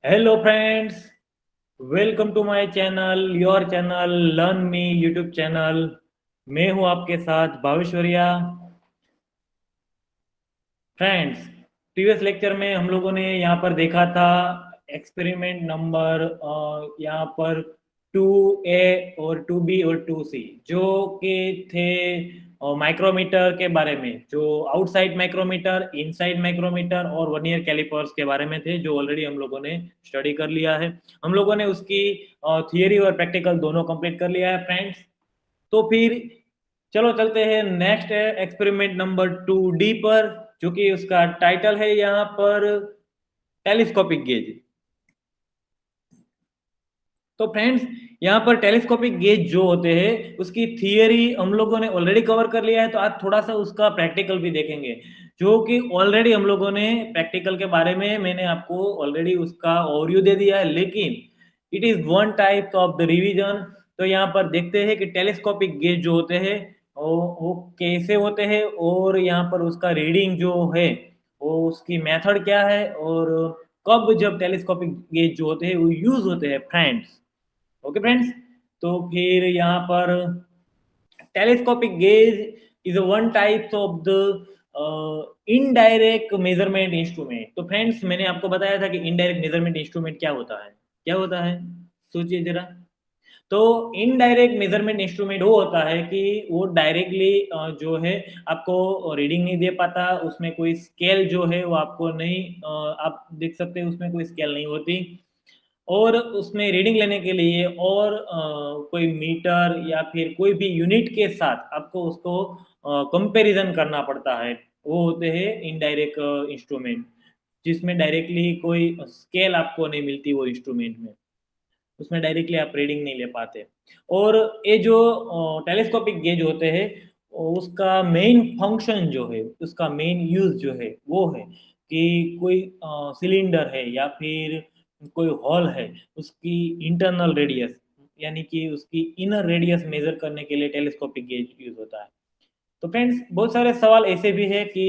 Hello friends, welcome to my channel, your channel learn me YouTube channel. मैं हूं आपके साथ भावेश्वरिया। फ्रेंड्स, प्रीवियस लेक्चर में हम लोगों ने यहाँ पर देखा था एक्सपेरिमेंट नंबर यहाँ पर 2A और 2B और 2C जो कि थे माइक्रोमीटर के बारे में, जो आउटसाइड माइक्रोमीटर, इनसाइड माइक्रोमीटर और वर्नियर कैलिपर्स के बारे में थे, जो ऑलरेडी हम लोगों ने स्टडी कर लिया है। हम लोगों ने उसकी थियरी और प्रैक्टिकल दोनों कंप्लीट कर लिया है फ्रेंड्स। तो फिर चलो चलते हैं नेक्स्ट एक्सपेरिमेंट नंबर 2D पर, जो कि उसका टाइटल है यहाँ पर टेलीस्कोपिक गेज। तो फ्रेंड्स, यहाँ पर टेलीस्कोपिक गेज जो होते हैं उसकी थियरी हम लोगों ने ऑलरेडी कवर कर लिया है, तो आज थोड़ा सा उसका प्रैक्टिकल भी देखेंगे, जो कि ऑलरेडी हम लोगों ने प्रैक्टिकल के बारे में मैंने आपको ऑलरेडी उसका ओवरव्यू दे दिया है, लेकिन it is one type of the revision. तो यहाँ पर देखते हैं कि टेलीस्कोपिक गेज जो होते हैं वो कैसे होते हैं, और यहाँ पर उसका रीडिंग जो है वो उसकी मेथड क्या है, और कब जब टेलीस्कोपिक गेज जो होते हैं वो यूज होते हैं फ्रेंड्स। ओके फ्रेंड्स, तो फिर यहाँ पर telescopic gauge is one type of the indirect measurement instrument. तो फ्रेंड्स, मैंने आपको बताया था कि इनडायरेक्ट मेजरमेंट इंस्ट्रूमेंट क्या होता है। क्या होता है, सोचिए जरा। तो इनडायरेक्ट मेजरमेंट इंस्ट्रूमेंट वो होता है कि वो डायरेक्टली जो है आपको रीडिंग नहीं दे पाता, उसमें कोई स्केल जो है वो आपको नहीं आप देख सकते हैं, उसमें कोई स्केल नहीं होती, और उसमें रीडिंग लेने के लिए और कोई मीटर या फिर कोई भी यूनिट के साथ आपको उसको कंपैरिजन करना पड़ता है। वो होते हैं इनडायरेक्ट इंस्ट्रूमेंट, जिसमें डायरेक्टली कोई स्केल आपको नहीं मिलती वो इंस्ट्रूमेंट में, उसमें डायरेक्टली आप रीडिंग नहीं ले पाते। और ये जो टेलीस्कोपिक गेज होते हैं उसका मेन फंक्शन जो है, उसका मेन यूज जो है वो है कि कोई सिलेंडर है या फिर कोई हॉल है, उसकी इंटरनल रेडियस यानी कि उसकी इनर रेडियस मेजर करने के लिए टेलीस्कोपिक गेज यूज होता है। तो फ्रेंड्स, बहुत सारे सवाल ऐसे भी है कि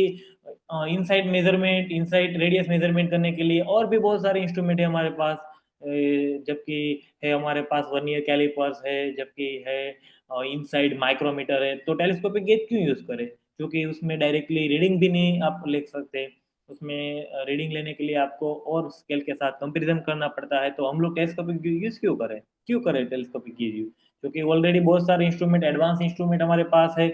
inside measurement, inside radius measurement करने के लिए और भी बहुत सारे इंस्ट्रूमेंट है हमारे पास। जबकि है हमारे पास वर्नियर कैलिपर्स है, जबकि है इनसाइड माइक्रोमीटर है, तो टेलीस्कोपिक गेज क्यों यूज करें? क्योंकि उसमें डायरेक्टली रीडिंग भी नहीं आप ले सकते, उसमें रीडिंग लेने के लिए आपको और स्केल के साथ कंपैरिजन करना पड़ता है। तो हम लोग टेलीस्कोपिक यूज क्यों करें टेलीस्कोपिक गेज यूज? क्योंकि ऑलरेडी बहुत सारे इंस्ट्रूमेंट, एडवांस इंस्ट्रूमेंट हमारे पास है।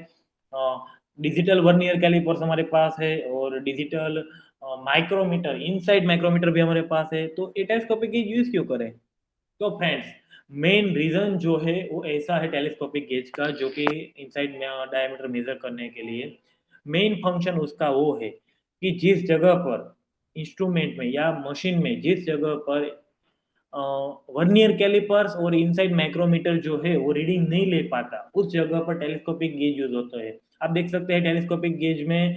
डिजिटल वर्नियर कैलिपर्स हमारे पास है, और डिजिटल माइक्रोमीटर, इनसाइड माइक्रोमीटर भी हमारे पास है, तो ये टेलीस्कोपिक गेज यूज क्यों करें? तो फ्रेंड्स, मेन रीजन जो है वो ऐसा है टेलीस्कोपिक गेज का, जो कि इनसाइड डायमीटर मेजर करने के लिए मेन फंक्शन उसका वो है कि जिस जगह पर इंस्ट्रूमेंट में या मशीन में जिस जगह पर वर्नियर कैलिपर्स और इनसाइड माइक्रोमीटर जो है वो रीडिंग नहीं ले पाता, उस जगह पर टेलीस्कोपिक गेज यूज होता है। आप देख सकते हैं टेलीस्कोपिक गेज में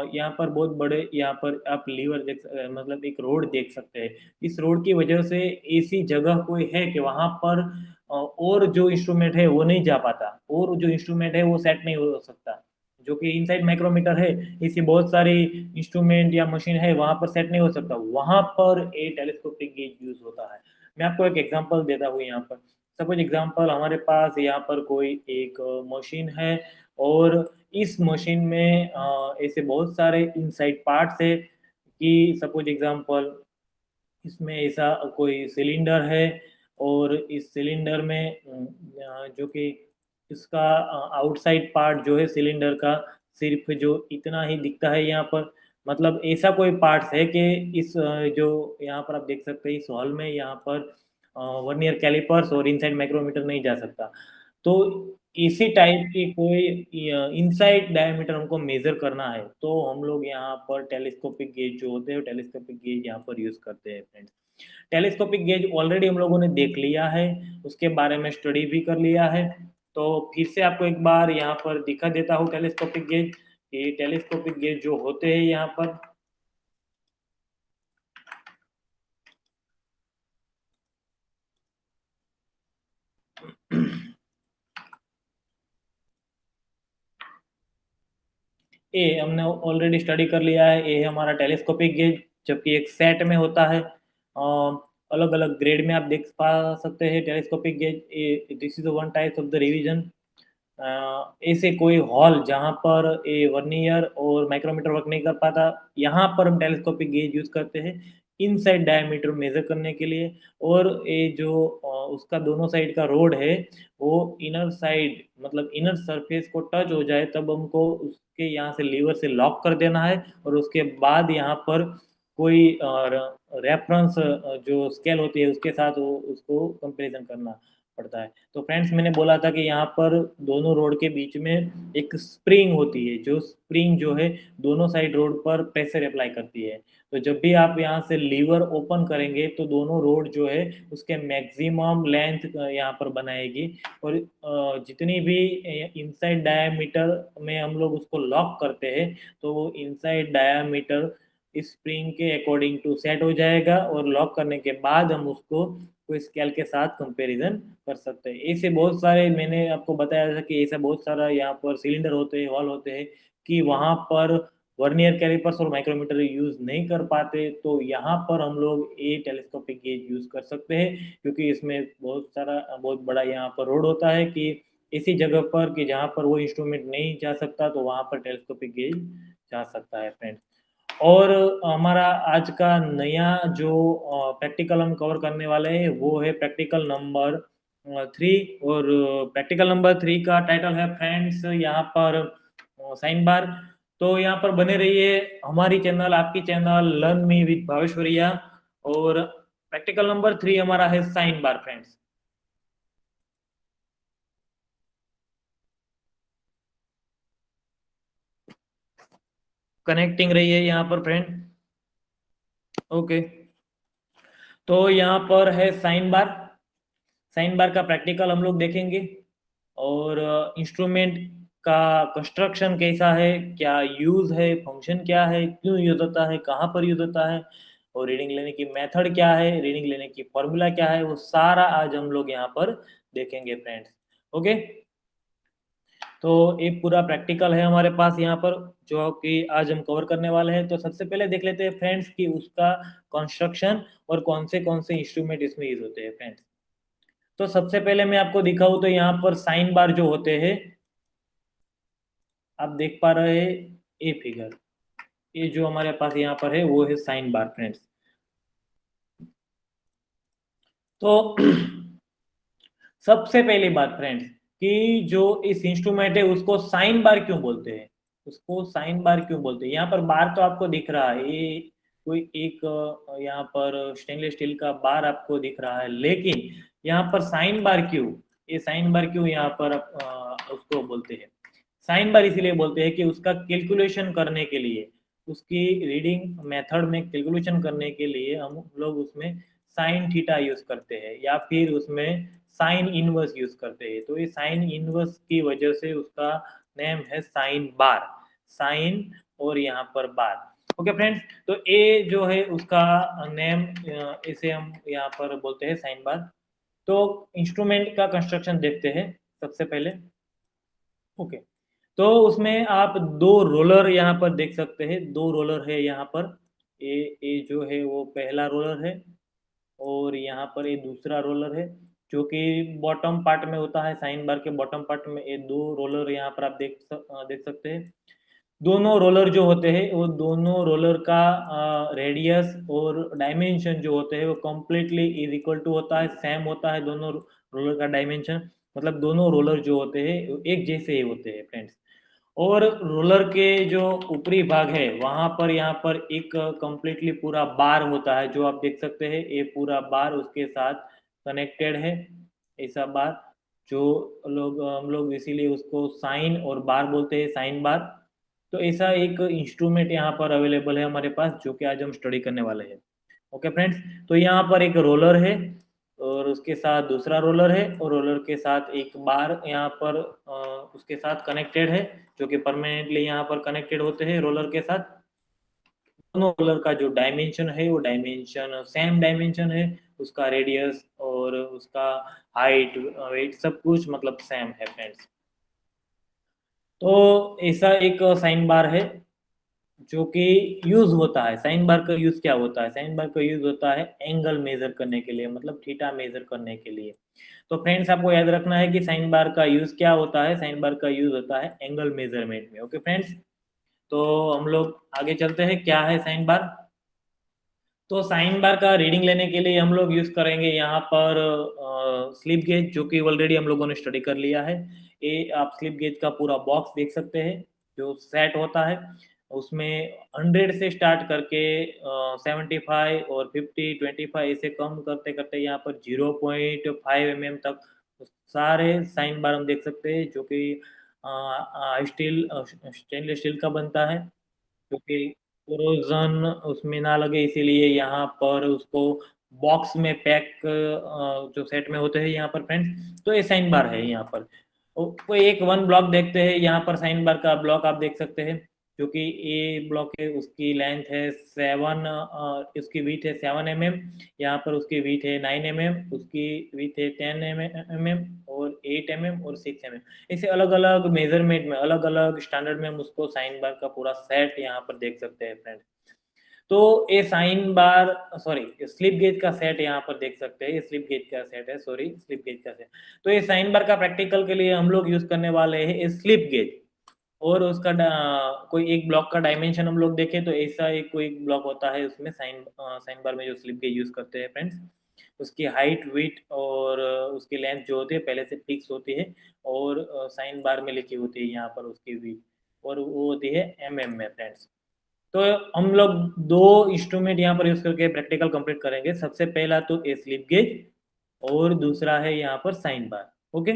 यहाँ पर बहुत बड़े, यहाँ पर आप लीवर मतलब एक रोड देख सकते हैं। इस रोड की वजह से ऐसी जगह कोई है कि वहां पर और जो इंस्ट्रूमेंट है वो नहीं जा पाता, और जो इंस्ट्रूमेंट है वो सेट नहीं हो सकता। जो कि इनसाइड माइक्रोमीटर है, ऐसी बहुत सारी इंस्ट्रूमेंट या मशीन है वहां पर सेट नहीं हो सकता, वहां पर ए टेलीस्कोपिक गेज यूज होता है। मैं आपको एक एग्जांपल देता हूँ यहाँ पर। सपोज एग्जांपल, हमारे पास यहाँ पर कोई एक मशीन है, और इस मशीन में ऐसे बहुत सारे इनसाइड पार्ट्स है कि सपोज एग्जांपल इसमें ऐसा कोई सिलेंडर है, और इस सिलेंडर में जो कि इसका आउटसाइड पार्ट जो है सिलेंडर का सिर्फ जो इतना ही दिखता है यहाँ पर। मतलब ऐसा कोई पार्ट्स है कि इस जो यहाँ पर आप देख सकते हैं इस हॉल में, यहाँ पर वर्नियर कैलिपर्स और इनसाइड माइक्रोमीटर नहीं जा सकता। तो इसी टाइप की कोई इनसाइड डायमीटर हमको मेजर करना है, तो हम लोग यहाँ पर टेलीस्कोपिक गेज जो होते हैं टेलीस्कोपिक गेज यहाँ पर यूज करते हैं फ्रेंड्स। टेलीस्कोपिक गेज ऑलरेडी हम लोगों ने देख लिया है, उसके बारे में स्टडी भी कर लिया है। तो फिर से आपको एक बार यहाँ पर दिखा देता हूँ टेलीस्कोपिक गेज। ये टेलीस्कोपिक गेज जो होते हैं यहाँ पर ये हमने ऑलरेडी स्टडी कर लिया है, ये हमारा टेलीस्कोपिक गेज, जबकि एक सेट में होता है। अलग अलग ग्रेड में आप देख पा सकते हैं telescopic gauge. This is one type of the revision. ऐसे कोई हॉल जहाँ पर ये वर्नियर और माइक्रोमीटर वर्क नहीं कर पाता, यहाँ पर हम टेलीस्कोपिक गेज यूज करते हैं इनसाइड डायमीटर मेजर करने के लिए। और ये जो उसका दोनों साइड का रोड है वो इनर साइड मतलब इनर सरफेस को टच हो जाए तब हमको उसके यहाँ से लीवर से लॉक कर देना है, और उसके बाद यहाँ पर कोई रेफरेंस जो स्केल होती है उसके साथ वो उसको कंपैरिजन करना पड़ता है। तो फ्रेंड्स मैंने बोला था कि यहाँ पर दोनों रोड के बीच में एक स्प्रिंग होती है, जो स्प्रिंग जो है दोनों साइड रोड पर प्रेशर अप्लाई करती है। तो जब भी आप यहाँ से लीवर ओपन करेंगे तो दोनों रोड जो है उसके मैक्सिमम लेंथ यहाँ पर बनाएगी, और जितनी भी इनसाइड डायामीटर में हम लोग उसको लॉक करते हैं तो वो इनसाइड डायामीटर इस स्प्रिंग के अकॉर्डिंग टू सेट हो जाएगा, और लॉक करने के बाद हम उसको कोई स्केल के साथ कंपैरिजन कर सकते हैं। ऐसे बहुत सारे मैंने आपको बताया था कि ऐसा बहुत सारा यहाँ पर सिलेंडर होते हैं, हॉल होते हैं कि वहाँ पर वर्नियर कैलिपर्स और माइक्रोमीटर यूज नहीं कर पाते, तो यहाँ पर हम लोग ये टेलीस्कोपिक गेज यूज कर सकते हैं, क्योंकि इसमें बहुत बड़ा यहाँ पर रोड होता है कि इसी जगह पर कि जहाँ पर वो इंस्ट्रूमेंट नहीं जा सकता तो वहाँ पर टेलीस्कोपिक गेज जा सकता है फ्रेंड्स। और हमारा आज का नया जो प्रैक्टिकल हम कवर करने वाले हैं वो है प्रैक्टिकल नंबर 3। और प्रैक्टिकल नंबर 3 का टाइटल है फ्रेंड्स यहाँ पर साइन बार। तो यहाँ पर बने रहिए हमारी चैनल आपकी चैनल लर्न मी विद भावेश्वरिया। और प्रैक्टिकल नंबर 3 हमारा है साइन बार फ्रेंड्स। कनेक्टिंग रही है यहाँ पर फ्रेंड। ओके, तो यहाँ पर है साइन बार। साइन बार का प्रैक्टिकल हम लोग देखेंगे, और इंस्ट्रूमेंट का कंस्ट्रक्शन कैसा है, क्या यूज है, फंक्शन क्या है, क्यों यूज होता है, कहाँ पर यूज होता है, और रीडिंग लेने की मेथड क्या है, रीडिंग लेने की फॉर्मूला क्या है, वो सारा आज हम लोग यहाँ पर देखेंगे फ्रेंड्स। ओके, तो एक पूरा प्रैक्टिकल है हमारे पास यहाँ पर जो कि आज हम कवर करने वाले हैं। तो सबसे पहले देख लेते हैं फ्रेंड्स कि उसका कंस्ट्रक्शन और कौन से इंस्ट्रूमेंट इसमें यूज होते हैं फ्रेंड्स। तो सबसे पहले मैं आपको दिखाऊं तो यहाँ पर साइन बार जो होते हैं आप देख पा रहे हैं ये फिगर, ये जो हमारे पास यहाँ पर है वो है साइन बार फ्रेंड्स। तो सबसे पहली बात फ्रेंड्स कि जो इस इंस्ट्रूमेंट है उसको साइन बार क्यों बोलते हैं, उसको साइन बार क्यों बोलते हैं। यहाँ पर बार तो आपको दिख रहा है, ये कोई एक यहाँ पर स्टेनलेस स्टील का बार आपको दिख रहा है, लेकिन यहाँ पर साइन बार क्यों, ये साइन बार क्यों यहाँ पर उसको बोलते हैं। साइन बार इसीलिए बोलते हैं कि उसका कैलकुलेशन करने के लिए, उसकी रीडिंग मेथड में कैलकुलेशन करने के लिए हम लोग उसमें साइन थीटा यूज करते हैं या फिर उसमें साइन इनवर्स यूज करते हैं। तो ये साइन इनवर्स की वजह से उसका नेम है साइन बार, साइन और यहाँ पर बार। ओके फ्रेंड्स, तो ए जो है उसका नेम इसे हम यहाँ पर बोलते हैं साइन बार। तो इंस्ट्रूमेंट का कंस्ट्रक्शन देखते हैं सबसे पहले। ओके, तो उसमें आप दो रोलर यहाँ पर देख सकते हैं, दो रोलर है यहाँ पर। ये जो है वो पहला रोलर है, और यहाँ पर ये दूसरा रोलर है जो कि बॉटम पार्ट में होता है। साइन बार के बॉटम पार्ट में ये दो रोलर यहाँ पर आप देख सकते हैं। दोनों रोलर जो होते हैं वो दोनों रोलर का रेडियस और डायमेंशन जो होते हैं वो कम्प्लीटली इज इक्वल टू होता है, सेम होता है दोनों रोलर का डायमेंशन। मतलब दोनों रोलर जो होते हैं एक जैसे ही होते हैं फ्रेंड्स। और रोलर के जो ऊपरी भाग है वहां पर यहाँ पर एक कंप्लीटली पूरा बार होता है जो आप देख सकते हैं, ये पूरा बार उसके साथ कनेक्टेड है, ऐसा बार जो लोग हम लोग इसीलिए उसको साइन और बार बोलते हैं, साइन बार। तो ऐसा एक इंस्ट्रूमेंट यहाँ पर अवेलेबल है हमारे पास जो कि आज हम स्टडी करने वाले हैं। ओके फ्रेंड्स, तो यहाँ पर एक रोलर है और उसके साथ दूसरा रोलर है, और रोलर के साथ एक बार यहाँ पर उसके साथ कनेक्टेड है जो कि परमानेंटली यहाँ पर कनेक्टेड होते हैं रोलर के साथ। दोनों रोलर का जो डायमेंशन है वो डायमेंशन सेम डायमेंशन है, उसका रेडियस और उसका हाइट वेट सब कुछ मतलब सेम है फ्रेंड्स। तो ऐसा एक साइन बार है। जो कि यूज होता है, साइन बार का यूज क्या होता है, साइन बार का यूज होता है एंगल मेजर करने के लिए, मतलब थीटा मेजर करने के लिए। तो फ्रेंड्स आपको याद रखना है कि साइन बार का यूज क्या होता है, साइन बार का यूज होता है एंगल मेजरमेंट में। ओके फ्रेंड्स, तो हम लोग आगे चलते हैं, क्या है साइन बार। तो साइन बार का रीडिंग लेने के लिए हम लोग यूज करेंगे यहाँ पर स्लिप गेज, जो कि ऑलरेडी हम लोगों ने स्टडी कर लिया है। ये आप स्लिप गेज का पूरा बॉक्स देख सकते हैं, जो सेट होता है उसमें 100 से स्टार्ट करके 75 और 50 25 ऐसे कम करते करते यहाँ पर 0.5 mm तक सारे साइन बार हम देख सकते हैं, जो कि स्टील स्टेनलेस स्टील का बनता है, क्योंकि कोरोजन उसमें ना लगे इसीलिए यहाँ पर उसको बॉक्स में पैक जो सेट में होते हैं यहाँ पर फ्रेंड्स। तो ये साइन बार है यहाँ पर। कोई एक वन ब्लॉक देखते हैं, यहाँ पर साइन बार का ब्लॉक आप देख सकते हैं, जो कि ए ब्लॉक है, उसकी लेंथ है 7, उसकी वीथ है 7 mm। यहाँ पर उसकी वीथ है 9 mm, उसकी वीथ है 10 mm और 8 mm और 6 mm। इसे अलग अलग मेजरमेंट में, अलग अलग स्टैंडर्ड में हम उसको साइन बार का पूरा सेट यहाँ पर देख सकते हैं फ्रेंड। तो ये sine bar, sorry slip gauge का सेट यहाँ पर देख सकते हैं, ये स्लिप गेज का सेट है, सॉरी स्लिप गेज का सेट। तो ये साइन बार का प्रैक्टिकल के लिए हम लोग यूज करने वाले हैं स्लिप गेज। और उसका कोई एक ब्लॉक का डायमेंशन हम लोग देखें तो ऐसा एक कोई ब्लॉक होता है उसमें, साइन साइन बार में जो स्लिप गेज यूज करते हैं फ्रेंड्स, उसकी हाइट विथ और उसकी लेंथ जो होती है पहले से फिक्स होती है, और साइन बार में लिखी होती है यहाँ पर उसकी विथ, और वो होती है में फ्रेंड्स। तो हम लोग दो इंस्ट्रूमेंट यहाँ पर यूज करके प्रैक्टिकल कंप्लीट करेंगे। सबसे पहला तो ए स्लिप गेज, और दूसरा है यहाँ पर साइन बार। ओके,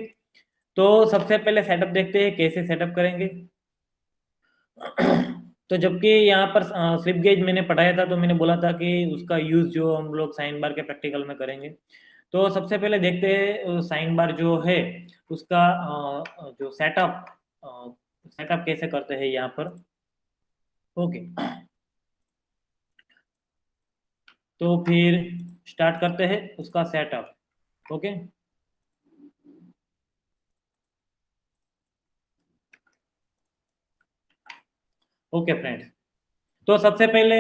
तो सबसे पहले सेटअप देखते हैं कैसे सेटअप करेंगे। तो जबकि यहाँ पर स्लिप गेज मैंने पढ़ाया था, तो मैंने बोला था कि उसका यूज जो हम लोग साइन बार के प्रैक्टिकल में करेंगे। तो सबसे पहले देखते हैं साइन बार जो है उसका जो सेटअप, सेटअप कैसे करते हैं यहाँ पर। ओके, तो फिर स्टार्ट करते हैं उसका सेटअप। ओके, ओके फ्रेंड्स, तो सबसे पहले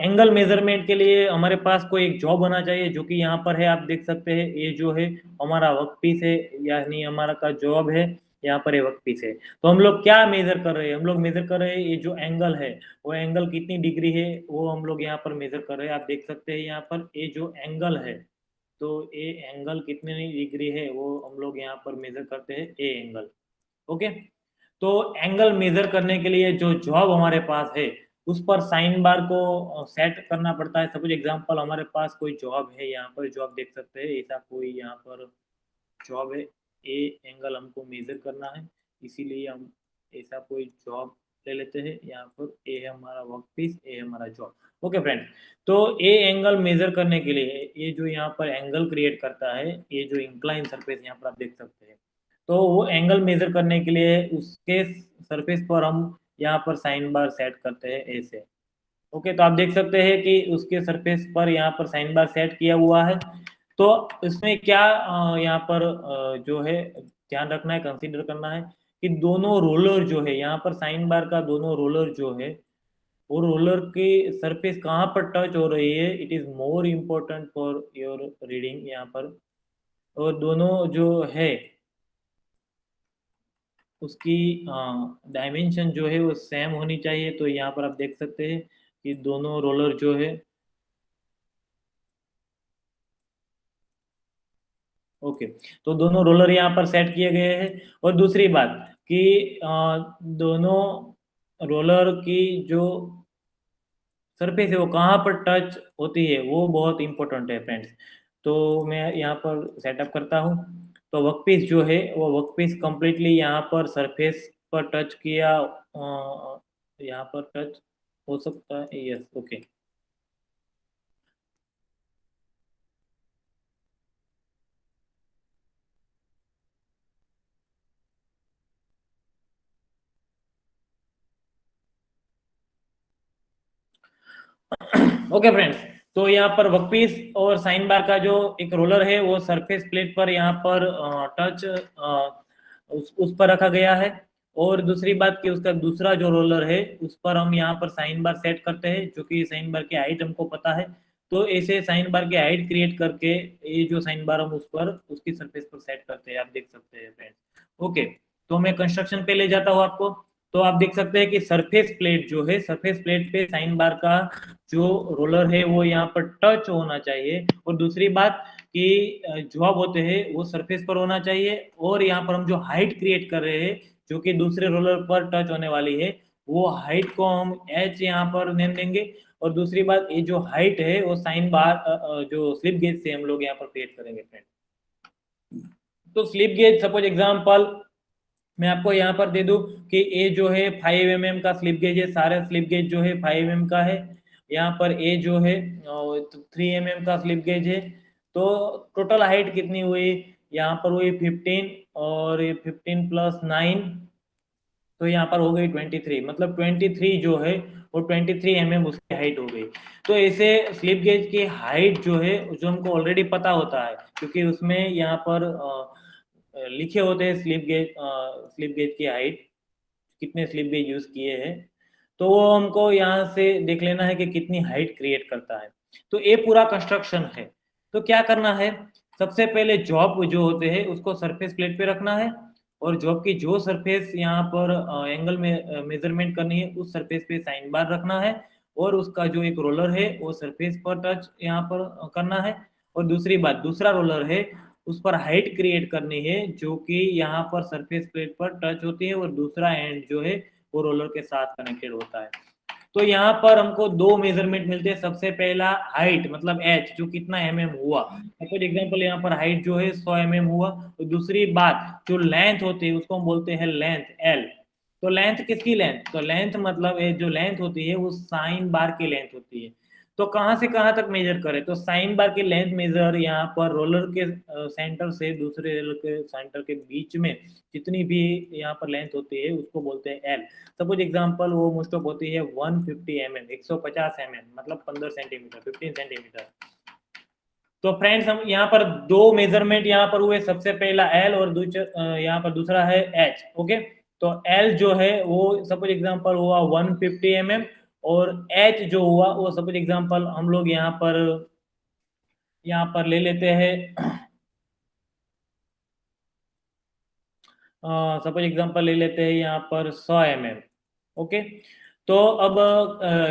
एंगल मेजरमेंट के लिए हमारे पास कोई एक जॉब होना चाहिए, जो कि यहाँ पर है, आप देख सकते हैं ये जो है हमारा वर्क पीस है, यानी हमारा का जॉब है, यहाँ पर ये वर्क पीस है। तो हम लोग क्या मेजर कर रहे हैं, हम लोग मेजर कर रहे हैं ये जो एंगल है, वो एंगल कितनी डिग्री है वो हम लोग यहाँ पर मेजर कर रहे हैं। आप देख सकते हैं यहाँ पर ये जो एंगल है, तो ये एंगल कितने डिग्री है वो हम लोग यहाँ पर मेजर करते हैं, ए एंगल। ओके, तो एंगल मेजर करने के लिए जो जॉब हमारे पास है उस पर साइन बार को सेट करना पड़ता है। सपोज एग्जांपल हमारे पास कोई जॉब है, यहाँ पर जॉब देख सकते हैं, ऐसा कोई यहाँ पर जॉब है, ए एंगल हमको मेजर करना है, इसीलिए हम ऐसा कोई जॉब ले लेते हैं। यहाँ पर ए है हमारा वर्क पीस, ए है हमारा जॉब। ओके फ्रेंड, तो ए एंगल मेजर करने के लिए ये जो यहाँ पर एंगल क्रिएट करता है, ये जो इंक्लाइन सरफेस यहाँ पर आप देख सकते हैं, तो वो एंगल मेजर करने के लिए उसके सरफेस पर हम यहाँ पर साइन बार सेट करते हैं ऐसे। ओके, तो आप देख सकते हैं कि उसके सरफेस पर यहाँ पर साइन बार सेट किया हुआ है। तो इसमें क्या यहाँ पर जो है ध्यान रखना है, कंसीडर करना है कि दोनों रोलर जो है यहाँ पर साइन बार का, दोनों रोलर जो है वो रोलर की सरफेस कहाँ पर टच हो रही है, it is more important for your reading यहाँ पर। और दोनों जो है उसकी डायमेंशन जो है वो सेम होनी चाहिए। तो यहाँ पर आप देख सकते हैं कि दोनों रोलर जो है, ओके, तो दोनों रोलर यहाँ पर सेट किए गए हैं। और दूसरी बात कि दोनों रोलर की जो सरफेस है वो कहाँ पर टच होती है वो बहुत इंपॉर्टेंट है फ्रेंड्स। तो मैं यहाँ पर सेटअप करता हूँ। तो वर्कपीस जो है वो वर्कपीस कंप्लीटली यहाँ पर सरफेस पर टच किया, यहाँ पर टच हो सकता है, यस ओके। ओके फ्रेंड्स, तो यहाँ पर वर्कपीस और साइन बार का जो एक रोलर है वो सरफेस प्लेट पर यहाँ पर टच उस पर रखा गया है। और दूसरी बात कि उसका दूसरा जो रोलर है उस पर हम यहाँ पर साइन बार सेट करते हैं, जो कि साइन बार की हाइट हमको पता है। तो ऐसे साइन बार की हाइट क्रिएट करके ये जो साइन बार हम उस पर उसकी सरफेस पर सेट करते हैं, आप देख सकते हैं फ्रेंड्स। ओके, तो मैं कंस्ट्रक्शन पे ले जाता हूँ आपको। तो आप देख सकते हैं कि सरफेस प्लेट जो है, सरफेस प्लेट पे साइन बार का जो रोलर है वो यहाँ पर टच होना चाहिए, और दूसरी बात कि जॉब होते हैं वो सरफेस पर होना चाहिए, और यहाँ पर हम जो हाइट क्रिएट कर रहे हैं जो कि दूसरे रोलर पर टच होने वाली है, वो हाइट को हम एच यहाँ पर नेम देंगे। और दूसरी बात, ये जो हाइट है वो साइन बार जो स्लिप गेज से हम लोग यहाँ पर क्रिएट करेंगे फ्रेंड। तो स्लिप गेज सपोज एग्जांपल मैं आपको यहाँ पर दे दूं कि ये जो है 5 mm का स्लिप गेज है, सारे स्लिप गेज जो है 5 mm का है। यहाँ पर ए जो है 3 mm का स्लिप गेज है। तो टोटल हाइट कितनी हुई, यहाँ पर हुई 15, और ये 15 + 9, तो यहाँ पर हो गई 23, मतलब 23 जो है वो 23 mm उसकी हाइट हो गई। तो ऐसे स्लिप गेज की हाइट जो है जो हमको ऑलरेडी पता होता है, क्योंकि उसमें यहाँ पर लिखे होते हैं स्लिप गेज की हाइट, कितने स्लिप गेज यूज किए हैं। तो वो हमको यहाँ से देख लेना है कि कितनी हाइट क्रिएट करता है। तो ये पूरा कंस्ट्रक्शन है। तो क्या करना है, सबसे पहले जॉब जो होते हैं उसको सरफेस प्लेट पे रखना है, और जॉब की जो सरफेस यहाँ पर एंगल में मेजरमेंट करनी है उस सरफेस पे साइन बार रखना है, और उसका जो एक रोलर है वो सरफेस पर टच यहाँ पर करना है। और दूसरी बात, दूसरा रोलर है उस पर हाइट क्रिएट करनी है जो कि यहाँ पर सरफेस प्लेट पर टच होती है, और दूसरा एंड जो है वो रोलर के साथ कनेक्टेड होता है। तो यहाँ पर हमको दो मेजरमेंट मिलते हैं। सबसे पहला हाइट मतलब एच, जो कितना हुआ, फॉर एग्जांपल यहाँ पर हाइट जो है 100 हुआ। और दूसरी बात जो लेंथ होती है उसको हम बोलते हैं लेंथ एल। तो लेंथ किसकी लेंथ, तो लेंथ मतलब जो लेंथ होती है वो साइन बार की लेंथ होती है। तो कहाँ से कहाँ तक मेजर करें, तो साइन बार की लेंथ मेजर यहाँ पर रोलर के सेंटर से दूसरे रोलर के सेंटर के बीच में जितनी भी यहाँ पर लेंथ होती है उसको बोलते हैं एल। सपोज एग्जांपल वो मुस्टॉक होती है 150 mm, 150 mm, मतलब 15 सेंटीमीटर, 15 सेंटीमीटर। तो फ्रेंड्स हम यहाँ पर दो मेजरमेंट यहाँ पर हुए, सबसे पहला एल और यहाँ पर दूसरा है एच। ओके, तो एल जो है वो सपोज एग्जांपल हुआ 150 mm, और एच जो हुआ वो सपोज एग्जांपल हम लोग यहाँ पर ले लेते हैं, सपोज एग्जांपल ले लेते हैं यहाँ पर 100 mm। ओके, तो अब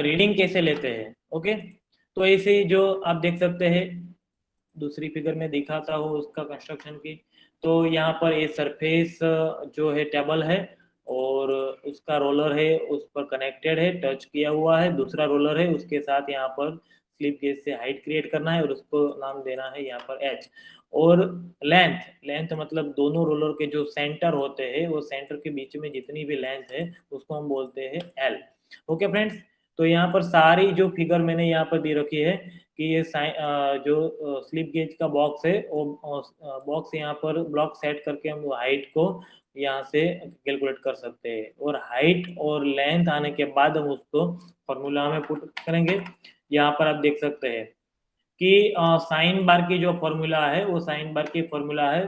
रीडिंग कैसे लेते हैं। ओके, तो ऐसे जो आप देख सकते हैं, दूसरी फिगर में दिखाता हूँ उसका कंस्ट्रक्शन की। तो यहाँ पर ये सरफेस जो है टेबल है, और उसका रोलर है उस पर कनेक्टेड है, टच किया हुआ है, दूसरा रोलर है उसके साथ यहाँ पर स्लिप गेज से हाइट क्रिएट करना है, और उसको नाम देना है यहाँ पर एच। और लेंथ, लेंथ मतलब दोनों रोलर के जो सेंटर होते हैं वो सेंटर के बीच में जितनी भी लेंथ है उसको हम बोलते हैं एल। ओके फ्रेंड्स, तो यहाँ पर सारी जो फिगर मैंने यहाँ पर दी रखी है कि ये जो स्लिप गेज का बॉक्स है वो बॉक्स यहाँ पर ब्लॉक सेट करके हम हाइट को यहाँ से कैलकुलेट कर सकते हैं, और हाइट और लेंथ आने के बाद हम उसको फॉर्मूला में पुट करेंगे। यहाँ पर आप देख सकते हैं कि साइन बार की जो फॉर्मूला है वो साइन बार की फॉर्मूला है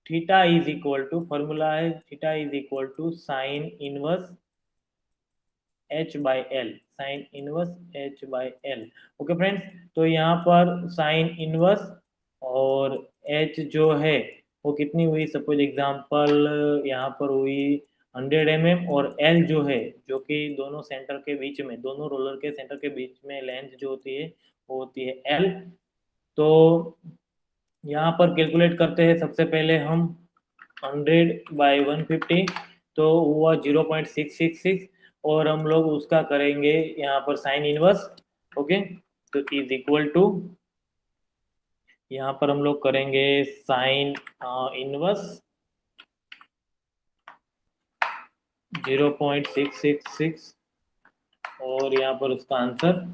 theta is equal to, formula है theta is equal to sine inverse H by L, sine inverse H by L. Okay friends, तो यहाँ पर साइन इनवर्स और एच जो है वो कितनी हुई, सपोज एग्जांपल यहाँ पर हुई 100 mm, और एल जो है जो कि दोनों सेंटर के बीच में, दोनों रोलर के सेंटर के बीच में लेंथ जो होती है वो होती है एल। तो यहाँ पर कैलकुलेट करते हैं सबसे पहले हम 100/150, तो हुआ 0.666, और हम लोग उसका करेंगे यहाँ पर साइन इनवर्स। ओके, तो इज इक्वल टू, यहाँ पर हम लोग करेंगे साइन इनवर्स 0.666, और यहाँ पर उसका आंसर।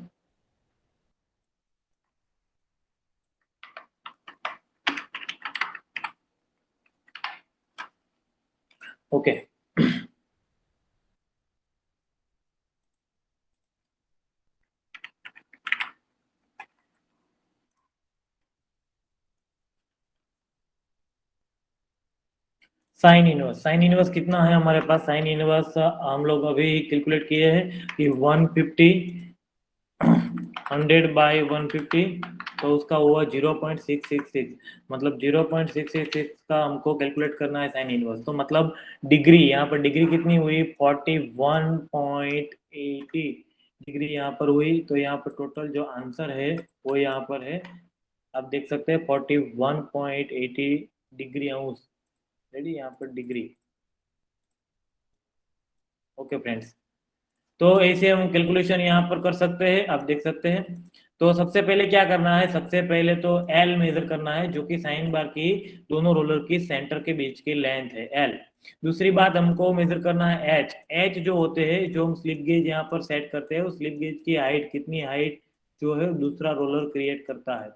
ओके, साइन इनवर्स कितना है हमारे पास? साइन इनवर्स हम लोग अभी कैलकुलेट किए हैं कि 150 100/150, तो उसका हुआ 0.666, मतलब 0.666 का हमको कैलकुलेट करना है साइन इनवर्स। तो मतलब डिग्री, यहाँ पर डिग्री कितनी हुई? 41.80 डिग्री यहाँ पर हुई। तो यहाँ पर टोटल जो आंसर है वो यहाँ पर है, आप देख सकते हैं 41.80 डिग्री अंश। रेडी, यहाँ पर डिग्री। ओके फ्रेंड्स, तो ऐसे हम कैलकुलेशन यहाँ पर कर सकते हैं, आप देख सकते हैं। तो सबसे पहले क्या करना है? सबसे पहले तो एल मेजर करना है, जो कि साइन बार की दोनों रोलर की सेंटर के बीच की लेंथ है, एल। दूसरी बात हमको मेजर करना है एच। एच जो होते हैं, जो हम स्लिप गेज यहाँ पर सेट करते हैं, उस स्लिप गेज की हाइट, कितनी हाइट जो है दूसरा रोलर क्रिएट करता है,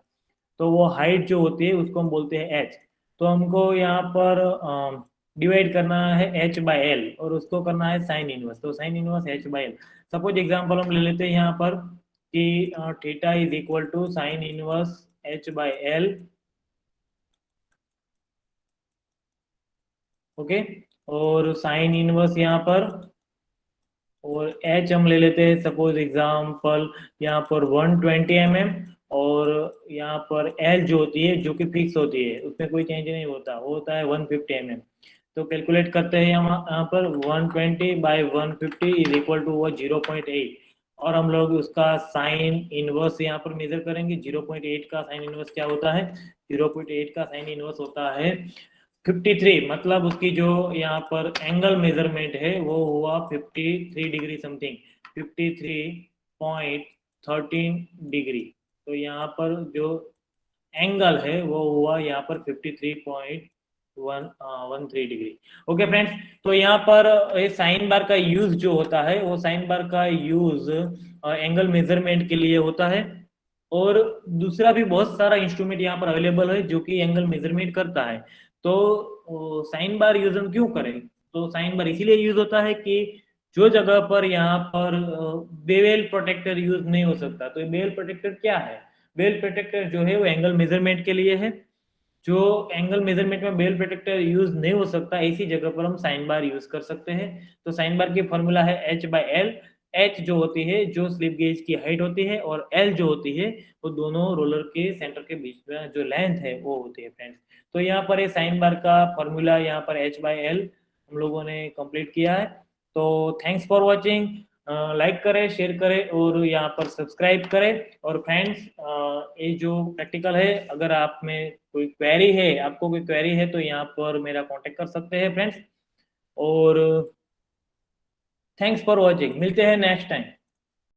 तो वो हाइट जो होती है उसको हम बोलते हैं एच। तो हमको यहाँ पर डिवाइड करना है एच बाय एल, और उसको करना है साइन इनवर्स। तो sine inverse H by L. Suppose example हम ले लेते हैं यहाँ पर कि theta is equal to sine inverse H by L. Okay, और साइन इनवर्स यहाँ पर, और एच हम ले लेते हैं सपोज एग्जांपल यहाँ पर 120 mm, और यहाँ पर एल जो होती है, जो कि फिक्स होती है, उसमें कोई चेंज नहीं होता, वो होता है 150 mm। तो कैलकुलेट करते हैं यहाँ पर 120/150 इज इक्वल टू वो 0.8, और हम लोग उसका साइन इनवर्स यहाँ पर मेजर करेंगे। 0.8 का साइन इनवर्स क्या होता है? 0.8 का साइन इनवर्स होता है 53, मतलब उसकी जो यहाँ पर एंगल मेजरमेंट है वो हुआ 53 डिग्री समथिंग, 53.13 डिग्री। तो यहाँ पर जो एंगल है वो हुआ यहाँ पर 53.13 डिग्री। ओके फ्रेंड्स, तो यहाँ पर साइन बार का यूज जो होता है, वो साइन बार का यूज एंगल मेजरमेंट के लिए होता है। और दूसरा भी बहुत सारा इंस्ट्रूमेंट यहाँ पर अवेलेबल है जो कि एंगल मेजरमेंट करता है। तो साइन बार यूज हम क्यों करें? तो साइन बार इसीलिए यूज होता है कि जो जगह पर यहाँ पर बेवेल प्रोटेक्टर यूज नहीं हो सकता, तो बेवेल प्रोटेक्टर क्या है? बेल प्रोटेक्टर जो है वो एंगल मेजरमेंट के लिए है। जो एंगल मेजरमेंट में बेल प्रोटेक्टर यूज नहीं हो सकता, ऐसी जगह पर हम साइन बार यूज कर सकते हैं। तो साइन बार की फॉर्मूला है एच बाय एल। एच जो होती है जो स्लिप गेज की हाइट होती है, और एल जो होती है वो दोनों रोलर के सेंटर के बीच में जो लेंथ है वो होती है फ्रेंड्स। तो यहाँ पर ये साइन बार का फॉर्मूला यहाँ पर एच बाय एल हम लोगों ने कंप्लीट किया है। तो थैंक्स फॉर वॉचिंग। लाइक करें, शेयर करें, और यहाँ पर सब्सक्राइब करें। और फ्रेंड्स, ये जो प्रैक्टिकल है, अगर आप में कोई क्वेरी है, आपको कोई क्वेरी है, तो यहाँ पर मेरा कांटेक्ट कर सकते हैं फ्रेंड्स। और थैंक्स फॉर वॉचिंग, मिलते हैं नेक्स्ट टाइम।